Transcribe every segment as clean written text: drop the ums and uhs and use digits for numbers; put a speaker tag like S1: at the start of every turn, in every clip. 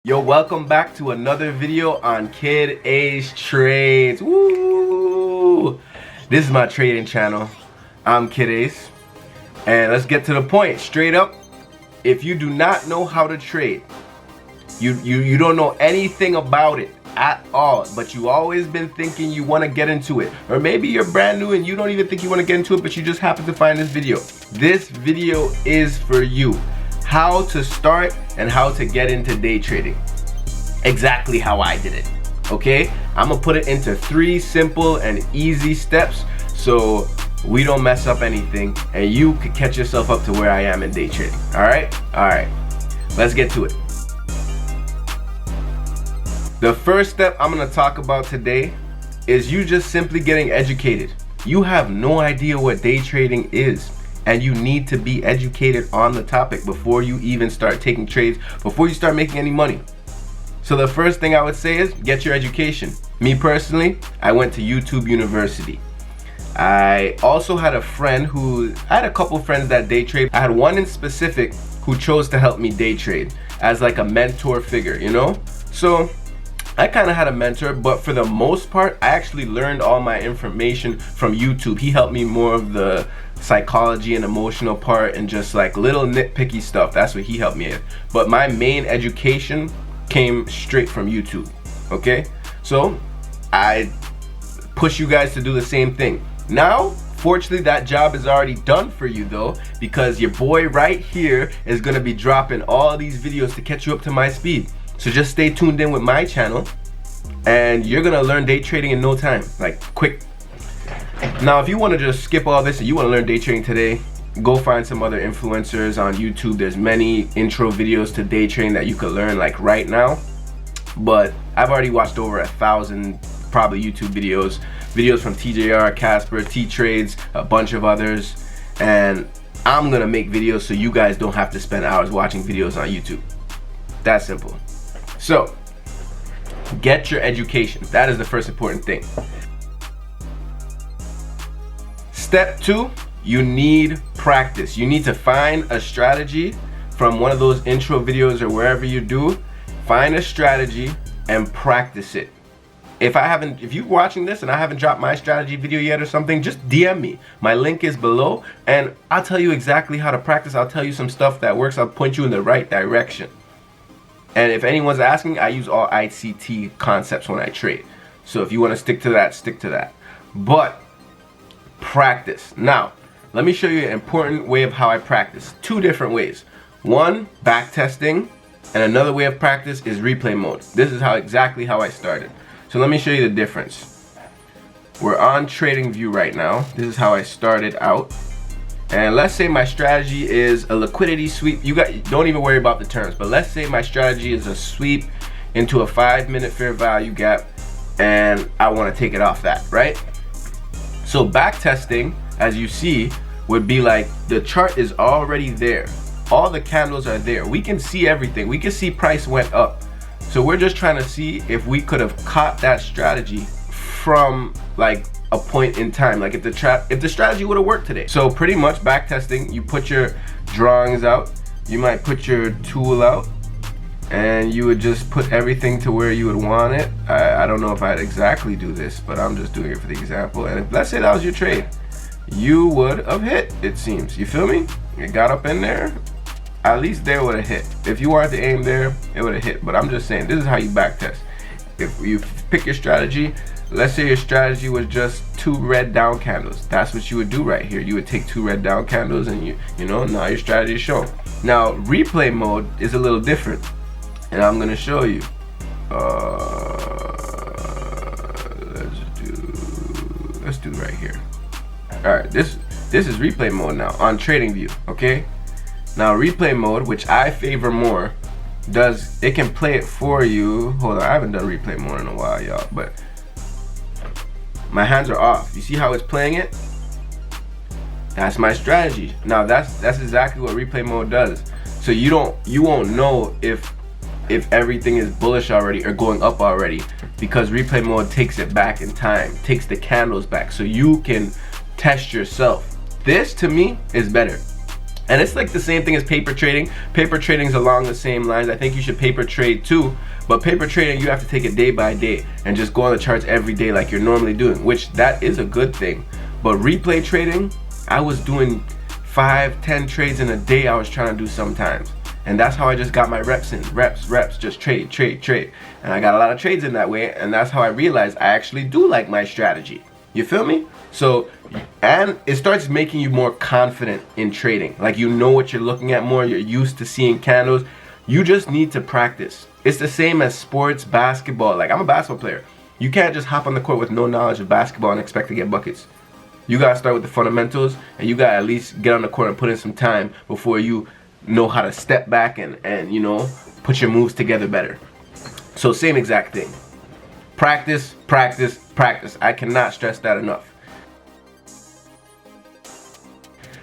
S1: Yo, welcome back to another video on Kid Ace Trades. Woo! This is my trading channel. I'm Kid Ace, and let's get to the point. Straight up, if you do not know how to trade, you don't know anything about it at all, but you always been thinking you want to get into it, or maybe you're brand new and you don't even think you want to get into it, but you just happen to find this video. This video is for you. How to start and how to get into day trading. Exactly how I did it. Okay, I'm gonna put it into 3 simple and easy steps so we don't mess up anything and you could catch yourself up to where I am in day trading. All right, let's get to it. The first step I'm gonna talk about today is you just simply getting educated. You have no idea what day trading is, and you need to be educated on the topic before you even start taking trades, before you start making any money. So the first thing I would say is get your education. Me personally, I went to YouTube University. I also had a couple friends that day trade. I had one in specific who chose to help me day trade as like a mentor figure, you know? So I kind of had a mentor, but for the most part, I actually learned all my information from YouTube. He helped me more of the psychology and emotional part and just like little nitpicky stuff. That's what he helped me with. But my main education came straight from YouTube. Okay, so I push you guys to do the same thing. Now, fortunately, that job is already done for you though, because your boy right here is gonna be dropping all these videos to catch you up to my speed. So just stay tuned in with my channel and you're gonna learn day trading in no time, like quick. Now, if you want to just skip all this and you want to learn day trading today, go find some other influencers on YouTube. There's many intro videos to day trading that you could learn like right now. But I've already watched over 1,000 probably YouTube videos from TJR, Casper, T-Trades, a bunch of others. And I'm gonna make videos so you guys don't have to spend hours watching videos on YouTube. That simple. So get your education. That is the first important thing. Step 2, you need practice. You need to find a strategy from one of those intro videos or wherever you do. Find a strategy and practice it. If you're watching this and I haven't dropped my strategy video yet or something, just DM me. My link is below and I'll tell you exactly how to practice. I'll tell you some stuff that works. I'll point you in the right direction. And if anyone's asking, I use all ICT concepts when I trade. So if you want to stick to that, stick to that. But practice. Now, let me show you an important way of how I practice. 2 different ways. One, back testing, and another way of practice is replay mode. This is exactly how I started. So let me show you the difference. We're on trading view right now. This is how I started out. And let's say my strategy is a liquidity sweep. Don't even worry about the terms, but let's say my strategy is a sweep into a 5-minute fair value gap and I want to take it off that, right? So back testing, as you see, would be like the chart is already there. All the candles are there. We can see everything. We can see price went up. So we're just trying to see if we could have caught that strategy from like a point in time, like if the strategy would have worked today. So pretty much back testing, you put your drawings out, you might put your tool out, and you would just put everything to where you would want it. I don't know if I'd exactly do this, but I'm just doing it for the example. And let's say that was your trade, you would have hit, it seems. You feel me? It got up in there, at least there would have hit. If you wanted to aim there, it would have hit. But I'm just saying, this is how you back test. If you pick your strategy, let's say your strategy was just 2 red down candles. That's what you would do right here. You would take 2 red down candles and you know, now your strategy is shown. Now, replay mode is a little different. And I'm gonna show you. Let's do right here. All right, this is replay mode now on trading view. Okay. Now replay mode, which I favor more, it can play it for you. Hold on, I haven't done replay mode in a while, y'all. But my hands are off. You see how it's playing it? That's my strategy. Now that's exactly what replay mode does. So you won't know if everything is bullish already or going up already, because replay mode takes it back in time, takes the candles back, so you can test yourself. This to me is better. And it's like the same thing as paper trading. Paper trading is along the same lines. I think you should paper trade too, but paper trading, you have to take it day by day and just go on the charts every day like you're normally doing, which that is a good thing. But replay trading, I was doing 5-10 trades in a day I was trying to do sometimes. And that's how I just got my reps in. Reps, just trade. And I got a lot of trades in that way, and that's how I realized I actually do like my strategy. You feel me? So, and it starts making you more confident in trading. Like, you know what you're looking at more, you're used to seeing candles. You just need to practice. It's the same as sports, basketball. Like, I'm a basketball player. You can't just hop on the court with no knowledge of basketball and expect to get buckets. You gotta start with the fundamentals, and you gotta at least get on the court and put in some time before you know how to step back and you know, put your moves together better. So same exact thing. Practice. I cannot stress that enough.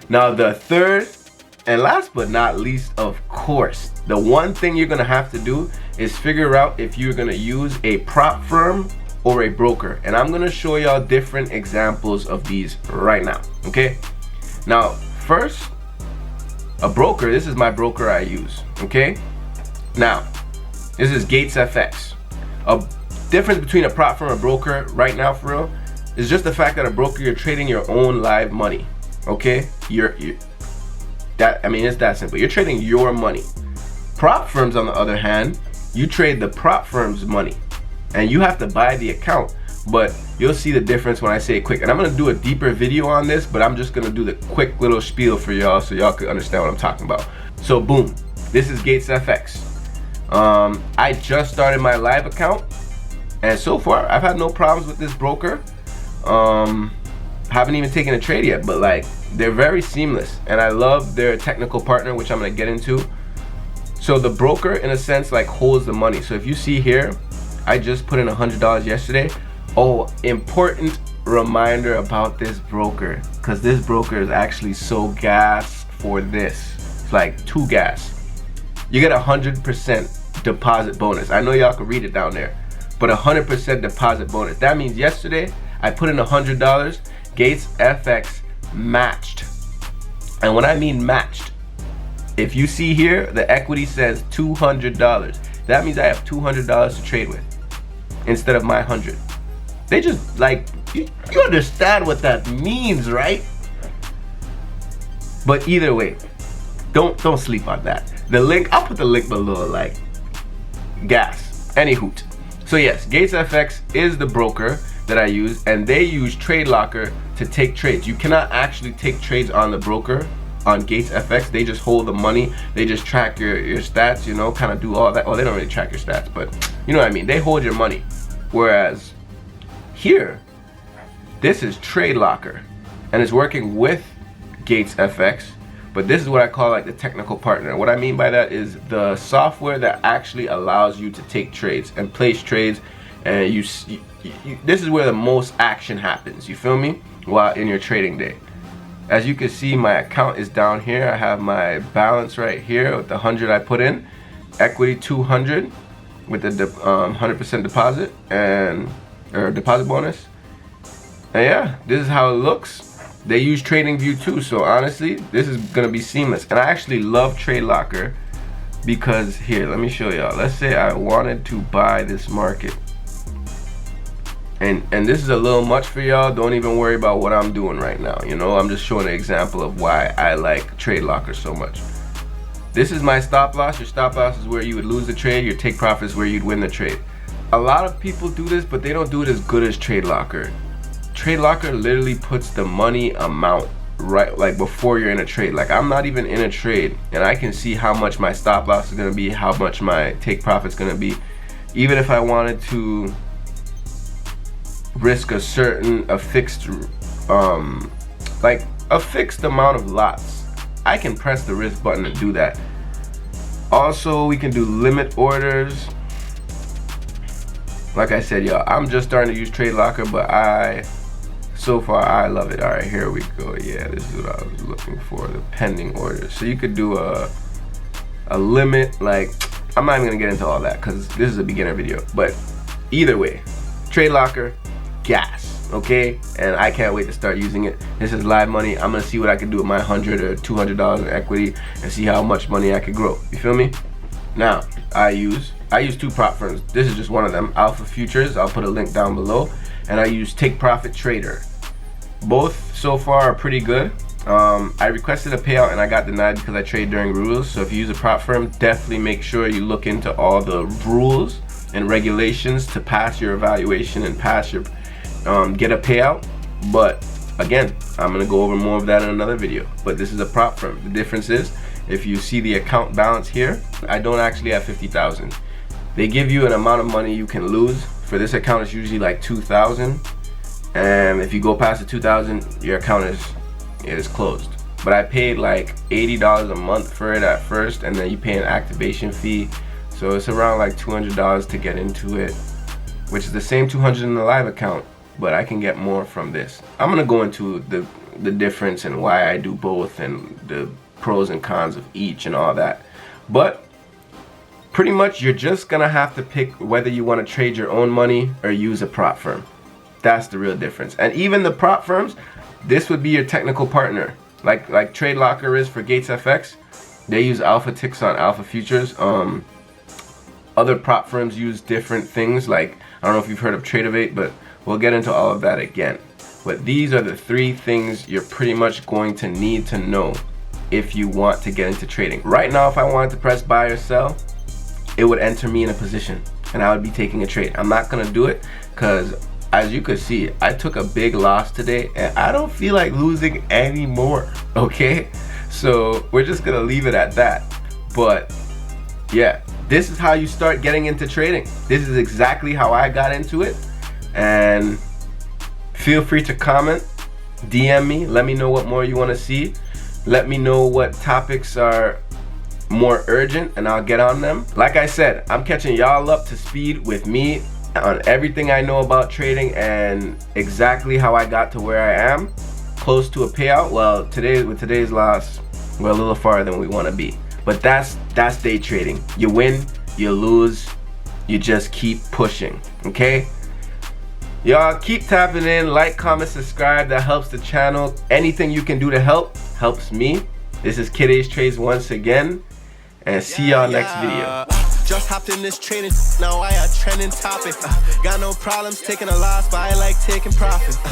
S1: Now the third and last but not least, of course, the one thing you're gonna have to do is figure out if you're gonna use a prop firm or a broker. And I'm gonna show y'all different examples of these right now, okay? Now, first, a broker, this is my broker I use, okay? Now, this is Gates FX. A difference between a prop firm and a broker right now, for real, is just the fact that a broker, you're trading your own live money, okay? It's that simple. You're trading your money. Prop firms, on the other hand, you trade the prop firm's money, and you have to buy the account. But you'll see the difference when I say it quick. And I'm gonna do a deeper video on this, but I'm just gonna do the quick little spiel for y'all so y'all can understand what I'm talking about. So boom, this is Gates FX. I just started my live account, and so far I've had no problems with this broker. Haven't even taken a trade yet, but like, they're very seamless, and I love their technical partner, which I'm gonna get into. So the broker, in a sense, like, holds the money. So if you see here, I just put in $100 yesterday. Oh, important reminder about this broker, because this broker is actually so gas for this. It's like 2 gas. You get 100% deposit bonus. I know y'all can read it down there, but 100% deposit bonus. That means yesterday I put in $100, Gates FX matched. And when I mean matched, if you see here, the equity says $200. That means I have $200 to trade with instead of my 100. They just, like, you understand what that means, right? But either way, don't sleep on that. The link, I'll put the link below, like, gas, any hoot. So yes, Gates FX is the broker that I use, and they use Trade Locker to take trades. You cannot actually take trades on the broker on Gates FX. They just hold the money. They just track your stats, you know, kind of do all that. Well, they don't really track your stats, but you know what I mean. They hold your money. Whereas here, this is Trade Locker, and it's working with Gates FX, but this is what I call like the technical partner. What I mean by that is the software that actually allows you to take trades and place trades, and this is where the most action happens, you feel me, while in your trading day. As you can see, my account is down here. I have my balance right here with the 100 I put in, equity 200 with the 100% deposit or deposit bonus. And yeah, this is how it looks. They use TradingView too, so honestly, this is gonna be seamless. And I actually love Trade Locker because here, let me show y'all. Let's say I wanted to buy this market, and this is a little much for y'all. Don't even worry about what I'm doing right now. You know, I'm just showing an example of why I like Trade Locker so much. This is my stop loss. Your stop loss is where you would lose the trade. Your take profit is where you'd win the trade. A lot of people do this, but they don't do it as good as Trade Locker. Trade Locker literally puts the money amount right, like, before you're in a trade. Like, I'm not even in a trade, and I can see how much my stop loss is gonna be, how much my take profit is gonna be. Even if I wanted to risk a fixed amount of lots, I can press the risk button and do that. Also, we can do limit orders. Like I said, y'all, I'm just starting to use Trade Locker, but so far I love it. All right, here we go. Yeah, this is what I was looking for, the pending orders. So you could do a limit. Like, I'm not even gonna get into all that because this is a beginner video. But either way, Trade Locker, gas. okay? And I can't wait to start using it. This is live money. I'm gonna see what I can do with my $100 or $200 in equity and see how much money I could grow. You feel me? Now, I use 2 prop firms. This is just one of them. Alpha Futures, I'll put a link down below. And I use Take Profit Trader. Both so far are pretty good. I requested a payout and I got denied because I trade during rules. So if you use a prop firm, definitely make sure you look into all the rules and regulations to pass your evaluation and pass your get a payout. But again, I'm gonna go over more of that in another video. But this is a prop firm. The difference is, if you see the account balance here, I don't actually have 50,000. They give you an amount of money you can lose. For this account, it's usually like 2,000. And if you go past the 2,000, your account is closed. But I paid like $80 a month for it at first, and then you pay an activation fee. So it's around like $200 to get into it, which is the same $200 in the live account, but I can get more from this. I'm gonna go into the difference and why I do both and the pros and cons of each and all that. But pretty much you're just gonna have to pick whether you want to trade your own money or use a prop firm. That's the real difference. And even the prop firms, this would be your technical partner, like Trade Locker is for Gates FX. They use alpha ticks on Alpha Futures. Other prop firms use different things, like I don't know if you've heard of Tradeovate, but we'll get into all of that again. But these are the 3 things you're pretty much going to need to know if you want to get into trading. Right now, if I wanted to press buy or sell, it would enter me in a position and I would be taking a trade. I'm not gonna do it because, as you could see, I took a big loss today and I don't feel like losing anymore, okay? So we're just gonna leave it at that. But yeah, this is how you start getting into trading. This is exactly how I got into it. And feel free to comment, DM me, let me know what more you wanna see. Let me know what topics are more urgent and I'll get on them. Like I said, I'm catching y'all up to speed with me on everything I know about trading and exactly how I got to where I am, close to a payout. Well, with today's loss, we're a little farther than we want to be. But that's day trading. You win, you lose, you just keep pushing, okay? Y'all keep tapping in, like, comment, subscribe. That helps the channel. Anything you can do to help helps me. This is Kid Ace Trades once again, and see y'all next video.
S2: Just hopped in this trading, now I a trending topic. Got no problems taking a loss, but I like taking profit.